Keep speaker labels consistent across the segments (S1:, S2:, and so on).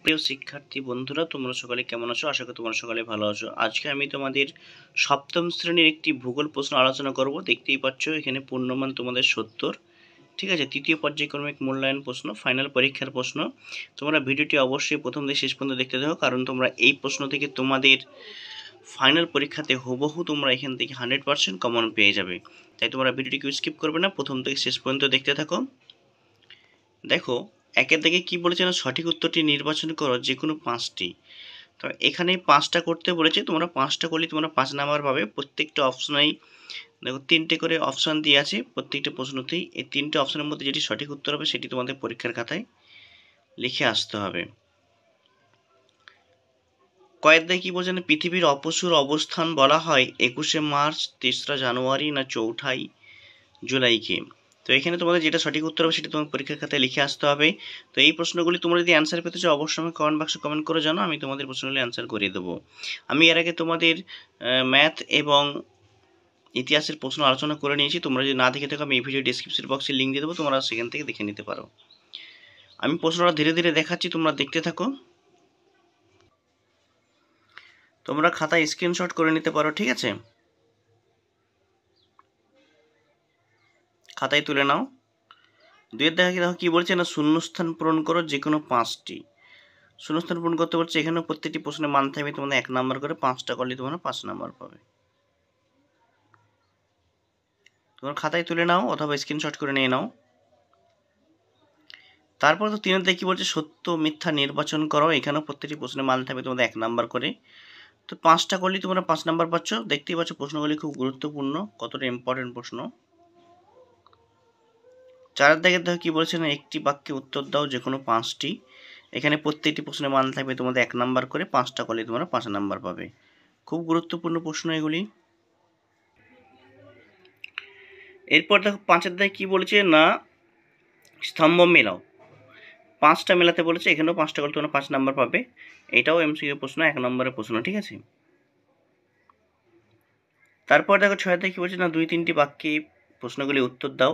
S1: প্রিয় শিক্ষার্থী বন্ধুরা, তোমরা সকলে কেমন আছো? আশা করি তোমরা সকলে ভালো আছো। আজকে আমি তোমাদের সপ্তম শ্রেণীর একটি ভূগোল প্রশ্ন আলোচনা করব। দেখতেই পাচ্ছ এখানে পূর্ণমান তোমাদের 70। ঠিক আছে, তৃতীয় পর্যায়ক্রমিক মূল্যায়ন প্রশ্ন, ফাইনাল পরীক্ষার প্রশ্ন। তোমরা ভিডিওটি অবশ্যই প্রথম থেকে শেষ পর্যন্ত দেখতে থাকো, কারণ তোমরা এই প্রশ্ন থেকে তোমাদের ফাইনাল পরীক্ষাতে হুবহু তোমরা এখান থেকে 100% কমন পেয়ে যাবে। তাই তোমরা ভিডিওটিকে স্কিপ করবে না, প্রথম থেকে শেষ পর্যন্ত দেখতে থাকো। দেখো, একের দিকে কি বলেছে না, সঠিক উত্তরটি নির্বাচন করো যে কোনো 5টি। তো এখানে 5টা করতে বলেছে, তোমরা 5টা করলে তোমরা 5 নাম্বার পাবে। প্রত্যেকটা অপশনেই দেখো 3টে করে অপশন দিয়ে আছে প্রত্যেকটা প্রশ্নতেই। এই 3টে অপশনের মধ্যে যেটি সঠিক উত্তর হবে সেটি তোমাদের পরীক্ষার খাতায় লিখে আসতে হবে। কয়েক দায় কি বলছেন, পৃথিবীর অপসুর অবস্থান বলা হয় 21শে মার্চ, 3রা জানুয়ারি না 4ঠাই জুলাইকে। তো এখানে তোমাদের যেটা সঠিক উত্তর হবে সেটা তোমার পরীক্ষার খাতায় লিখে আসতে হবে। তো এই প্রশ্নগুলি তোমরা যদি অ্যান্সার পেতে চাও অবশ্যই আমি কমেন্ট বক্সে কমেন্ট করে জানো, আমি তোমাদের প্রশ্নগুলি অ্যান্সার করে দেবো। আমি এর আগে তোমাদের ম্যাথ এবং ইতিহাসের প্রশ্ন আলোচনা করে নিয়েছি। তোমরা যদি না দেখে থাকো আমি এই ভিডিও ডেসক্রিপশন বক্সে লিঙ্ক দিয়ে দেবো, তোমরা সেখান থেকে দেখে নিতে পারো। আমি প্রশ্নটা ধীরে ধীরে দেখাচ্ছি, তোমরা দেখতে থাকো। তোমরা খাতায় স্ক্রিনশট করে নিতে পারো, ঠিক আছে? খাতায় তুলে নাও। দুয়ের দেখো কি বলছে না, শূন্যস্থান পূরণ করো যে কোনো 5টি। শূন্যস্থান পূরণ করতে বলছে, এখানেও প্রত্যেকটি প্রশ্নের মান থাকবে তোমাদের 1 নাম্বার করে। 5টা করলে তোমরা 5 নাম্বার পাবে। তোমার খাতায় তুলে নাও অথবা স্ক্রিনশট করে নিয়ে নাও। তারপর তো 3 কি বলছে, সত্য মিথ্যা নির্বাচন করো। এখানেও প্রত্যেকটি প্রশ্নের মান থাকবে তোমাদের 1 নাম্বার করে। তো 5টা করলে তোমরা 5 নাম্বার পাচ্ছ। দেখতেই পাচ্ছ প্রশ্নগুলি খুব গুরুত্বপূর্ণ, কতটা ইম্পর্টেন্ট প্রশ্ন। 4 দেখো কি বলছে না, একটি বাক্যে উত্তর দাও যে কোনো 5টি। এখানে প্রত্যেকটি প্রশ্নের মান থাকবে তোমাদের 1 নাম্বার করে। 5টা করলে তোমরা 5 নাম্বার পাবে। খুব গুরুত্বপূর্ণ প্রশ্ন এগুলি। এরপর দেখো 5 কি বলেছে না, স্তম্ভ মেলাও। 5টা মেলাতে বলেছে, এখানেও 5টা করলে তোমরা 5 নাম্বার পাবে। এটাও এমসিকিউ প্রশ্ন, 1 নম্বরের প্রশ্ন, ঠিক আছে? তারপর দেখো 6 কি বলছে না, 2-3টি বাক্যে প্রশ্নগুলি উত্তর দাও।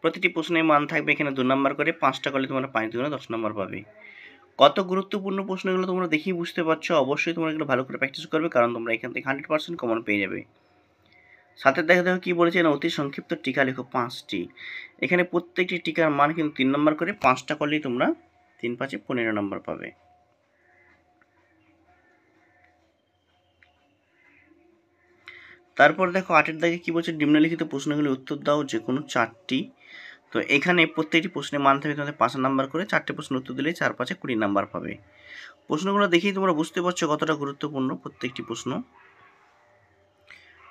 S1: প্রতিটি প্রশ্নের মান থাকবে এখানে 2 নাম্বার করে। 5টা করলে তোমরা 5 দুগুণে 10 নাম্বার পাবে। কত গুরুত্বপূর্ণ প্রশ্নগুলো তোমরা দেখেই বুঝতে পারছো। অবশ্যই তোমরা এগুলো ভালো করে প্র্যাকটিস করবে, কারণ তোমরা এখান থেকে 100% কমন পেয়ে যাবে। সাথে দেখো কি বলেছে না, অতি সংক্ষিপ্ত টিকা লেখো 5টি। এখানে প্রত্যেকটি টিকার মান কিন্তু 3 নাম্বার করে। 5টা করলেই তোমরা 3×5 15 নাম্বার পাবে। তারপর দেখো 8 দাগে কি বলছে, নিম্নলিখিত প্রশ্নগুলির উত্তর দাও যে কোনো 4টি। তো এখানে প্রত্যেকটি প্রশ্নের মান থাকবে তোমাদের 5 নাম্বার করে। 4টে প্রশ্ন উত্তর দিলে 4×5 20 নাম্বার পাবে। প্রশ্নগুলো দেখেই তোমরা বুঝতে পারছো কতটা গুরুত্বপূর্ণ প্রত্যেকটি প্রশ্ন।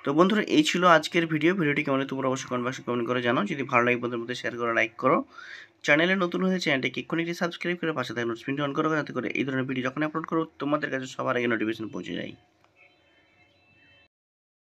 S1: তো বন্ধুরা, এই ছিল আজকের ভিডিওটি কেমন তোমরা অবশ্যই কমেন্ট বক্সে কমেন্ট করে জানাও। যদি ভালো লাগে বন্ধুদের মধ্যে শেয়ার করো, লাইক করো। চ্যানেলে নতুন হয়ে চ্যানেলটিকে এক্ষুনি একটি সাবস্ক্রাইব করে পাশে থাকা নোটিফিকেশন অন করো, যাতে করে এই ধরনের ভিডিও যখন আপলোড করো তোমাদের কাছে সবার আগে নোটিফিকেশন পৌঁছে যায়।